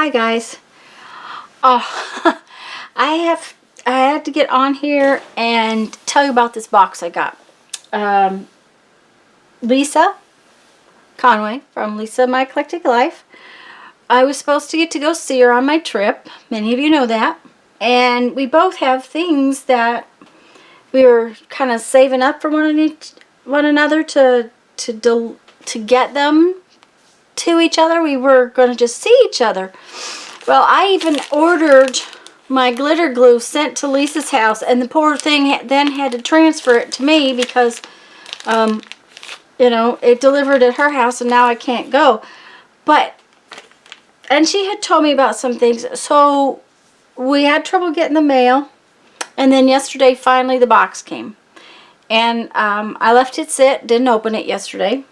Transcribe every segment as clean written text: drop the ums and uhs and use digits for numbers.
Hi guys. Oh, I had to get on here and tell you about this box I got. Lisa Conway from Lisa My Eclectic Life. I was supposed to get to go see her on my trip. Many of you know that. And we both have things that we were kind of saving up for one another to get them to each other. We were going to just see each other. Well, I even ordered my glitter glue sent to Lisa's house, and the poor thing then had to transfer it to me because, you know, it delivered at her house, and now I can't go. And she had told me about some things, so we had trouble getting the mail, and then yesterday, finally, the box came. And I left it sit, didn't open it yesterday,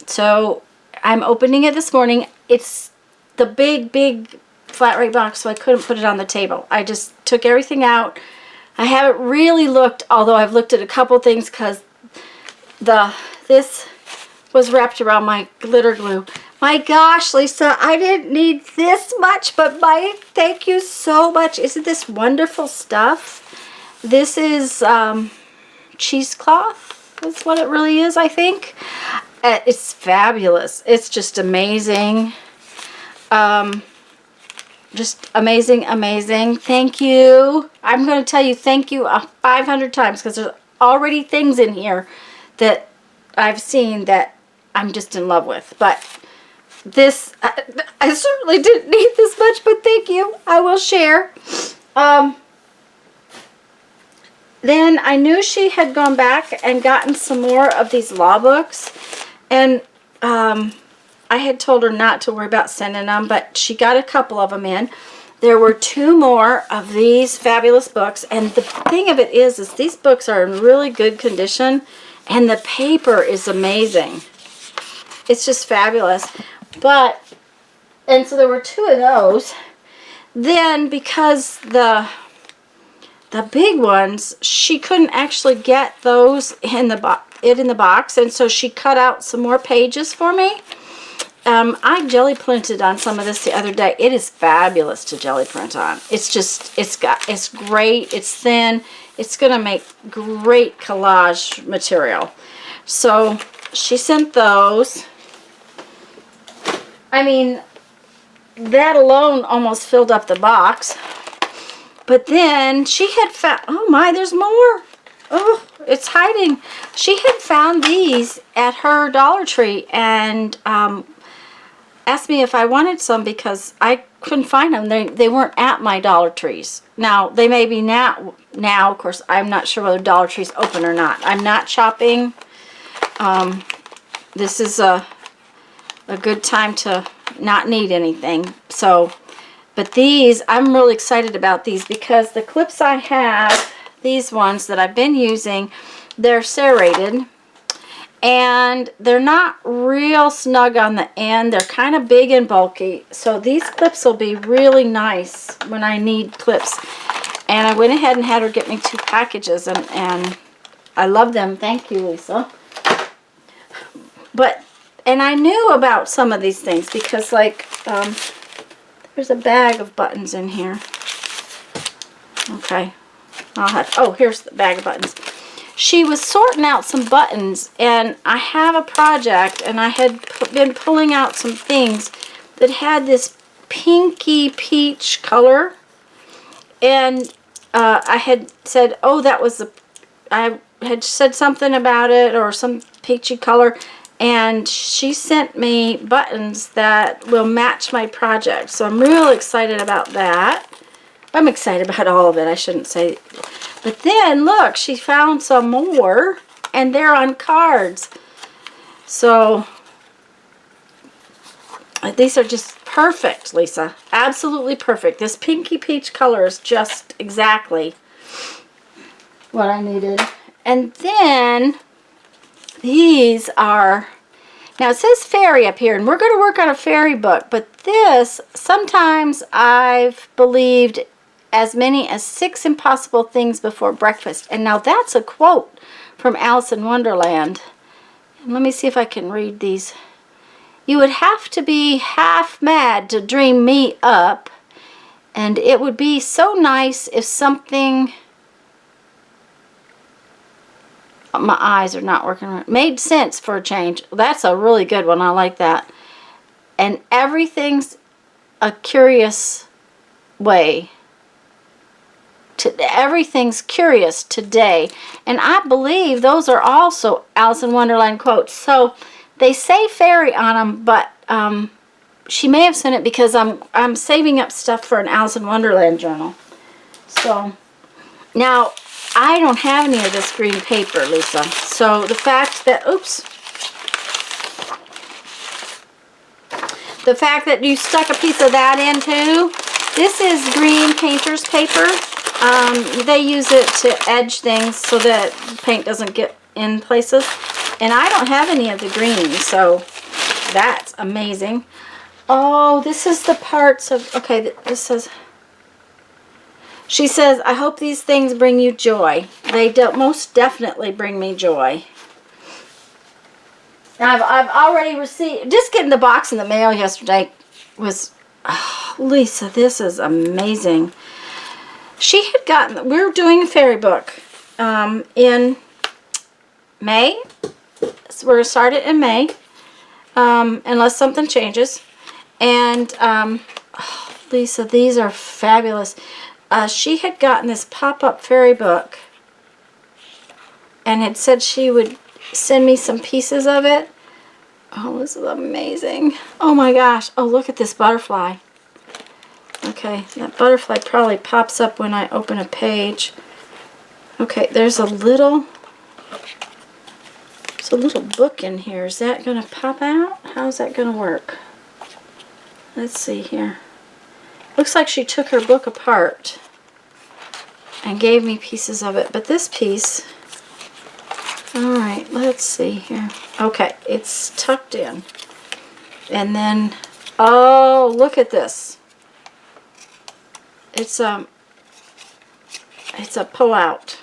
so I'm opening it this morning. It's the big flat rate box, so I couldn't put it on the table. I just took everything out. I haven't really looked, although I've looked at a couple things because this was wrapped around my glitter glue. My gosh, Lisa, I didn't need this much, but thank you so much. Isn't this wonderful stuff? This is cheesecloth. That's what it really is, I think. It's fabulous. It's just amazing. Just amazing, amazing. Thank you. I'm going to tell you thank you 500 times because there's already things in here that I've seen that I'm just in love with. But this, I certainly didn't need this much, but thank you. I will share. Then I knew she had gone back and gotten some more of these law books. And I had told her not to worry about sending them, but she got a couple of them in. There were 2 more of these fabulous books, and the thing of it is these books are in really good condition, and the paper is amazing. It's just fabulous. And so there were 2 of those. Then because the big ones, she couldn't actually get those in the box, and so she cut out some more pages for me. I jelly printed on some of this the other day. It is fabulous to jelly print on. It's great. It's thin. It's going to make great collage material. So she sent those. I mean, that alone almost filled up the box. But then she had found, oh my, there's more. Oh, it's hiding. She had found these at her Dollar Tree and asked me if I wanted some because I couldn't find them. They weren't at my Dollar Trees. Now, they may be now. Of course, I'm not sure whether Dollar Tree's open or not. I'm not shopping. This is a good time to not need anything. So, but these, I'm really excited about these because the clips I have, these ones that I've been using, they're serrated. And they're not real snug on the end. They're kind of big and bulky. So these clips will be really nice when I need clips. And I went ahead and had her get me 2 packages. And I love them. Thank you, Lisa. And I knew about some of these things because, like, there's a bag of buttons in here. Okay. Oh, here's the bag of buttons. She was sorting out some buttons, and I have a project, and I had been pulling out some things that had this pinky peach color, and I had said, oh, I had said something about it, or some peachy color, and she sent me buttons that will match my project, so I'm real excited about that. I'm excited about all of it, I shouldn't say. But then, look, she found some more, and they're on cards. So, these are just perfect, Lisa. Absolutely perfect. This pinky peach color is just exactly what I needed. And then, these are, now it says fairy up here, and we're going to work on a fairy book, but this, sometimes I've believed as many as 6 impossible things before breakfast. And now that's a quote from Alice in Wonderland. And let me see if I can read these. You would have to be half mad to dream me up, and it would be so nice if something... My eyes are not working right. Made sense for a change. That's a really good one. I like that. And everything's a curious way. Everything's curious today. And I believe those are also Alice in Wonderland quotes. So they say fairy on them, but she may have sent it because I'm saving up stuff for an Alice in Wonderland journal. So now I don't have any of this green paper, Lisa. So the fact that, oops. The fact that you stuck a piece of that in too. This is green painter's paper. They use it to edge things so that paint doesn't get in places. And I don't have any of the green, so that's amazing. Oh, this is the parts of, okay, this says... She says, I hope these things bring you joy. They don't most definitely bring me joy. I've already received, just getting the box in the mail yesterday was, oh, Lisa, this is amazing. She had gotten, we were doing a fairy book in May. So we're going to start it in May, unless something changes. And, oh, Lisa, these are fabulous. She had gotten this pop-up fairy book and had said she would send me some pieces of it. Oh, this is amazing. Oh my gosh. Oh, look at this butterfly. Okay, that butterfly probably pops up when I open a page. Okay, there's a little book in here. Is that going to pop out? How's that going to work? Let's see here. Looks like she took her book apart and gave me pieces of it. But this piece, all right, let's see here. Okay, it's tucked in. And then, oh, look at this. It's a pull-out.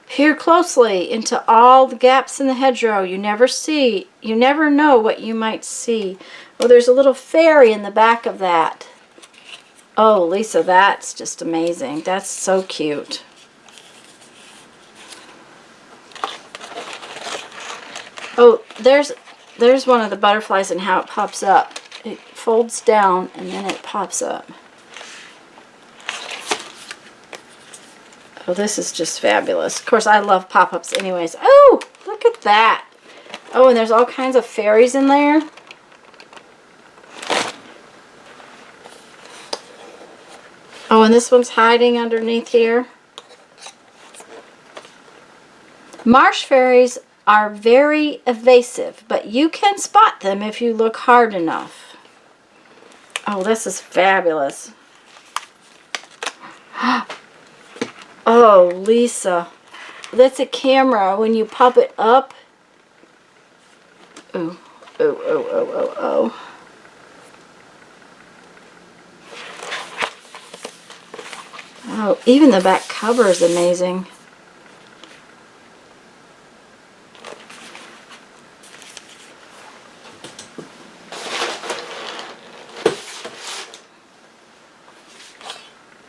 Peer closely into all the gaps in the hedgerow. You never know what you might see. Oh, there's a little fairy in the back of that. Oh, Lisa, that's just amazing. That's so cute. Oh, there's one of the butterflies and how it pops up. It folds down and then it pops up. Oh, this is just fabulous. Of course, I love pop-ups anyways. Oh, look at that. Oh, and there's all kinds of fairies in there. Oh, and this one's hiding underneath here. Marsh fairies are very evasive, but you can spot them if you look hard enough. Oh, this is fabulous. Oh, Lisa. That's a camera. When you pop it up. Oh, oh, oh, oh, oh, oh. Oh, even the back cover is amazing.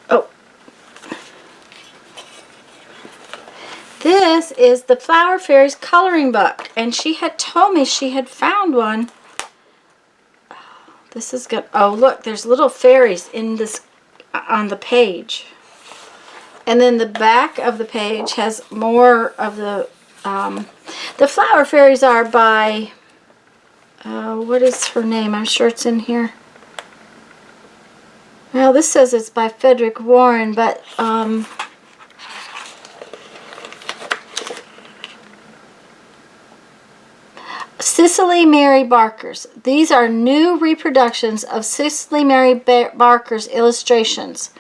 Oh. This is the Flower Fairies coloring book, and she had told me she had found one. This is good. Oh, look, there's little fairies in this on the page. And then the back of the page has more of the Flower Fairies are by, what is her name? I'm sure it's in here. Well, this says it's by Frederick Warren, but, Cicely Mary Barker's. These are new reproductions of Cicely Mary Barker's illustrations.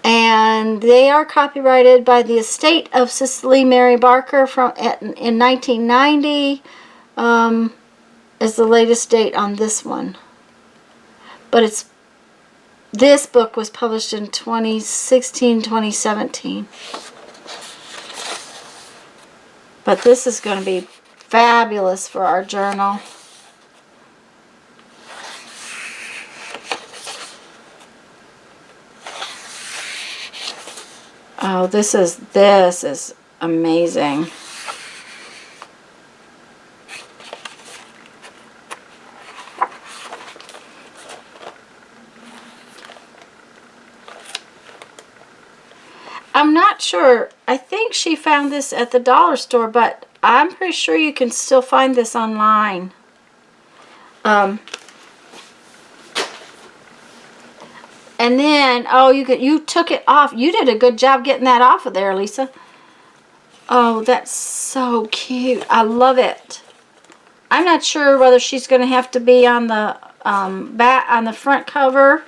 And they are copyrighted by the estate of Cicely Mary Barker in 1990 is the latest date on this one. But this book was published in 2016, 2017. But this is going to be fabulous for our journal. Oh, this is amazing. I'm not sure. I think she found this at the dollar store, but I'm pretty sure you can still find this online. And then, oh, you took it off. You did a good job getting that off of there, Lisa. Oh, that's so cute. I love it. I'm not sure whether she's going to have to be on the back on the front cover.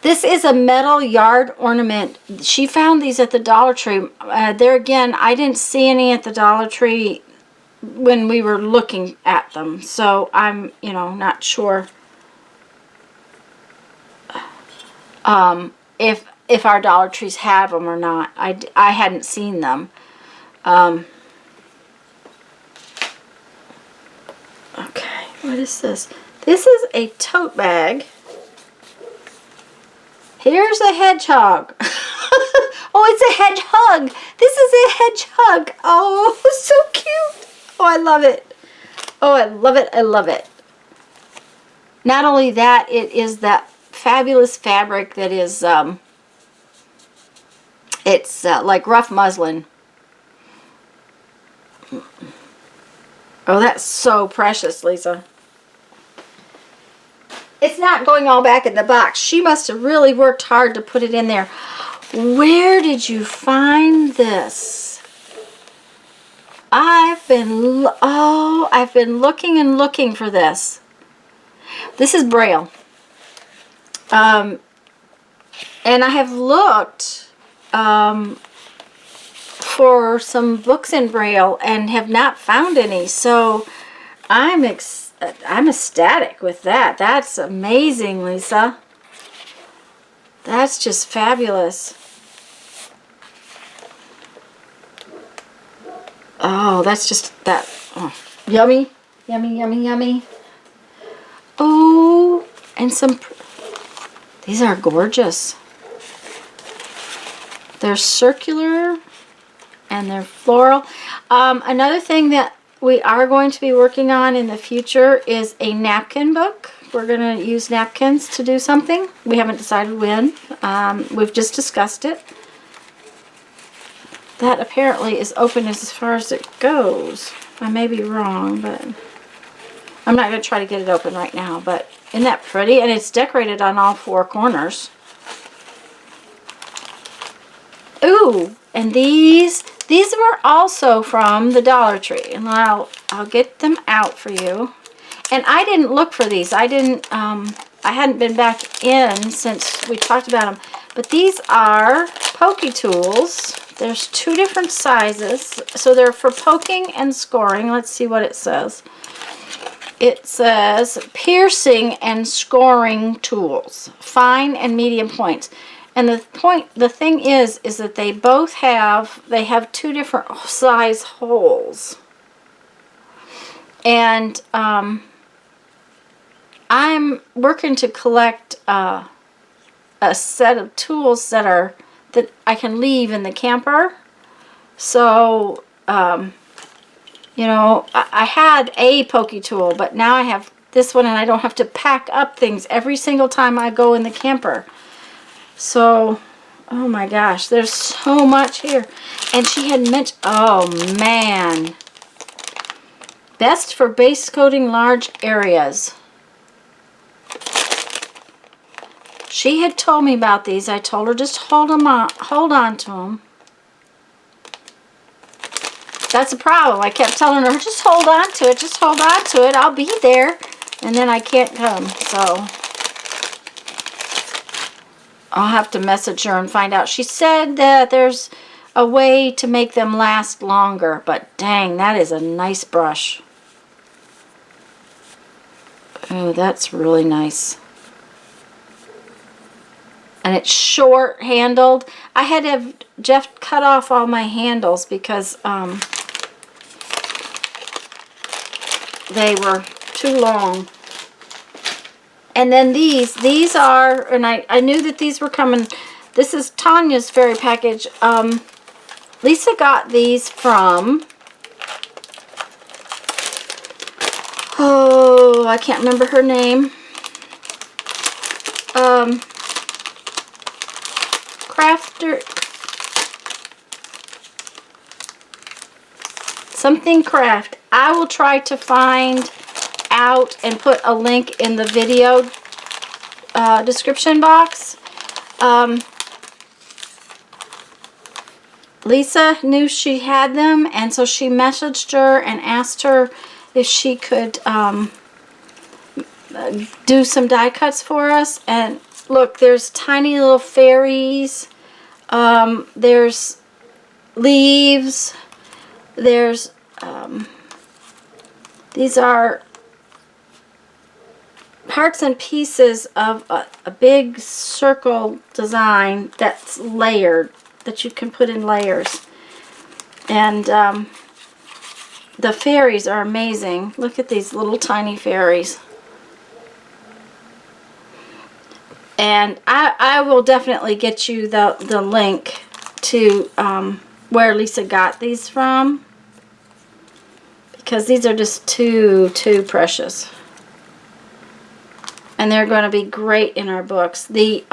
This is a metal yard ornament. She found these at the Dollar Tree. There again, I didn't see any at the Dollar Tree when we were looking at them, so I'm, you know, not sure if our Dollar Trees have them or not. I hadn't seen them. Okay, what is this? This is a tote bag. Here's a hedgehog. Oh, it's a hedgehog. This is a hedgehog. Oh, so cute. Oh, I love it. Oh, I love it. I love it. Not only that, it is that fabulous fabric that is, it's like rough muslin. Oh, that's so precious, Lisa. It's not going all back in the box. She must have really worked hard to put it in there. Where did you find this? I've been looking and looking for this. This is Braille. And I have looked for some books in Braille and have not found any. So I'm ecstatic with that. That's amazing, Lisa. That's just fabulous. Oh, that's just that. Oh, yummy, yummy, yummy, yummy. Oh, and some. These are gorgeous. They're circular and they're floral. Another thing that we are going to be working on in the future is a napkin book. We're going to use napkins to do something. We haven't decided when. We've just discussed it. That apparently is open as far as it goes. I may be wrong, but I'm not going to try to get it open right now. But isn't that pretty? And it's decorated on all four corners. Ooh, and these were also from the Dollar Tree, and I'll get them out for you. And I didn't look for these. I hadn't been back in since we talked about them. But these are pokey tools. There's two different sizes, so they're for poking and scoring. Let's see what it says. It says piercing and scoring tools, fine and medium points. And the thing is that they both have two different size holes. And I'm working to collect a set of tools that I can leave in the camper. So, you know, I had a pokey tool, but now I have this one, and I don't have to pack up things every single time I go in the camper. So, oh my gosh, there's so much here. And she had mentioned, oh man, best for base coating large areas. She had told me about these. I told her just hold on to them. That's a problem. I kept telling her, just hold on to it, just hold on to it. I'll be there. And then I can't come, so I'll have to message her and find out. She said that there's a way to make them last longer, but dang, that is a nice brush. Oh, that's really nice. And it's short handled. I had to have Jeff cut off all my handles because they were too long. And then these are, and I knew that these were coming. This is Tanya's fairy package. Lisa got these from, oh, I can't remember her name. Crafter, something craft. I will try to find out and put a link in the video description box. Lisa knew she had them, and so she messaged her and asked her if she could do some die cuts for us. And look, there's tiny little fairies, there's leaves, there's these are parts and pieces of a big circle design that's layered, that you can put in layers. And the fairies are amazing. Look at these little tiny fairies. And I will definitely get you the link to where Lisa got these from, because these are just too precious. And they're going to be great in our books. The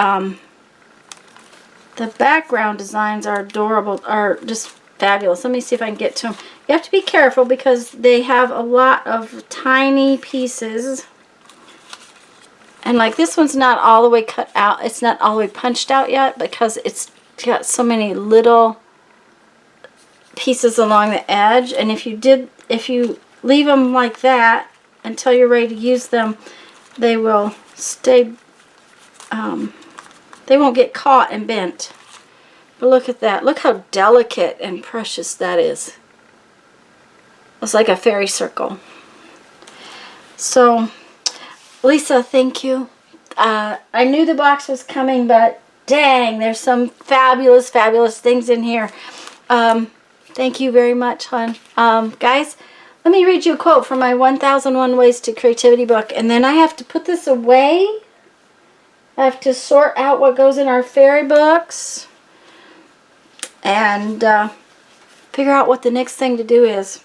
background designs are adorable, are just fabulous. Let me see if I can get to them. You have to be careful because they have a lot of tiny pieces. And like this one's not all the way cut out. It's not all the way punched out yet because it's got so many little pieces along the edge. And if you leave them like that until you're ready to use them, they will stay, they won't get caught and bent. But look at that. Look how delicate and precious that is. It's like a fairy circle. So, Lisa, thank you. I knew the box was coming, but dang, there's some fabulous, fabulous things in here. Thank you very much, hon. Guys, let me read you a quote from my 1001 Ways to Creativity book, and then I have to put this away. I have to sort out what goes in our fairy books and figure out what the next thing to do is.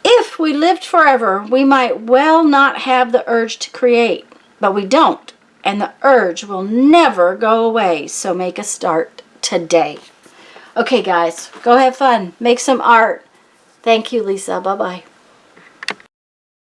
If we lived forever, we might well not have the urge to create, but we don't, and the urge will never go away, so make a start today. Okay, guys, go have fun. Make some art. Thank you, Lisa. Bye-bye.